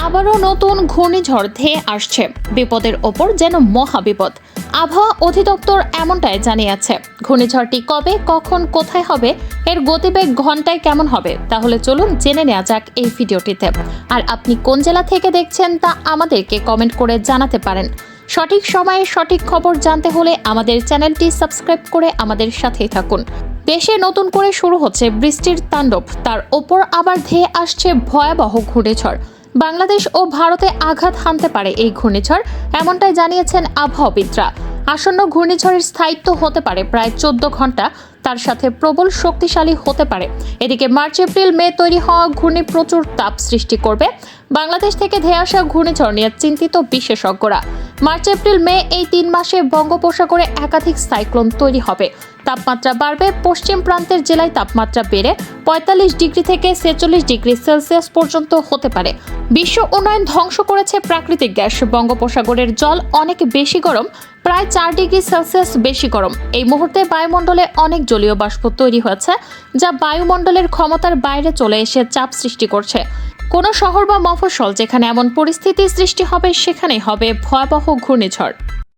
আবারও নতুন ঘূর্ণিঝড় ধেয়ে আসছে। বিপদের ওপর যেন মহাবিপদ। আবহাওয়া অধিদপ্তর এমনটাই জানিয়েছে। ঘূর্ণিঝড়টি কবে, কখন, কোথায় হবে, এর গতিবেগ ঘন্টায় কেমন হবে, তাহলে চলুন জেনে নেওয়া যাক এই ভিডিওটিতে। আর আপনি কোন জেলা থেকে দেখছেন তা আমাদেরকে কমেন্ট করে জানাতে পারেন। সঠিক সময়ে সঠিক খবর জানতে হলে আমাদের চ্যানেলটি সাবস্ক্রাইব করে আমাদের সাথেই থাকুন। দেশে নতুন করে শুরু হচ্ছে বৃষ্টির তাণ্ডব, তার ওপর আবার ধেয়ে আসছে ভয়াবহ ঘূর্ণিঝড়। বাংলাদেশ ও ভারতে আঘাত হানতে পারে এই ঘূর্ণিঝড়, এমনটাই জানিয়েছেন আবহাওয়াবিদরা। আসন্ন ঘূর্ণিঝড়ের স্থায়িত্ব হতে পারে প্রায় 14 ঘন্টা, তার সাথে প্রবল শক্তিশালী হতে পারে। এদিকে মার্চ এপ্রিল মে তৈরি হওয়া ঘূর্ণি প্রচুর তাপ সৃষ্টি করবে। বাংলাদেশ থেকে ধেয়ে আসা ঘূর্ণিঝড় নিয়ে চিন্তিত বিশেষজ্ঞরা। মার্চ এপ্রিল মে এই 3 মাসে বঙ্গোপসাগরে একাধিক সাইক্লোন তৈরি হবে। তাপমাত্রা বাড়বে। পশ্চিম প্রান্তের জেলায় তাপমাত্রা বেড়ে 45 ডিগ্রি থেকে 46 ডিগ্রি সেলসিয়াস পর্যন্ত হতে পারে। বিশ্ব উন্নয়ন ধ্বংস করেছে প্রাকৃতিক গ্যাস। বঙ্গোপসাগরের জল অনেক বেশি গরম, প্রায় 4 ডিগ্রি সেলসিয়াস বেশি গরম। এই মুহূর্তে বায়ুমণ্ডলে অনেক জলীয় বাষ্প তৈরি হয়েছে, যা বায়ুমণ্ডলের ক্ষমতার বাইরে চলে এসে চাপ সৃষ্টি করছে। কোনো শহর বা মফস্বল যেখানে এমন পরিস্থিতির সৃষ্টি হবে, সেখানেই হবে ভয়াবহ ঘূর্ণিঝড়।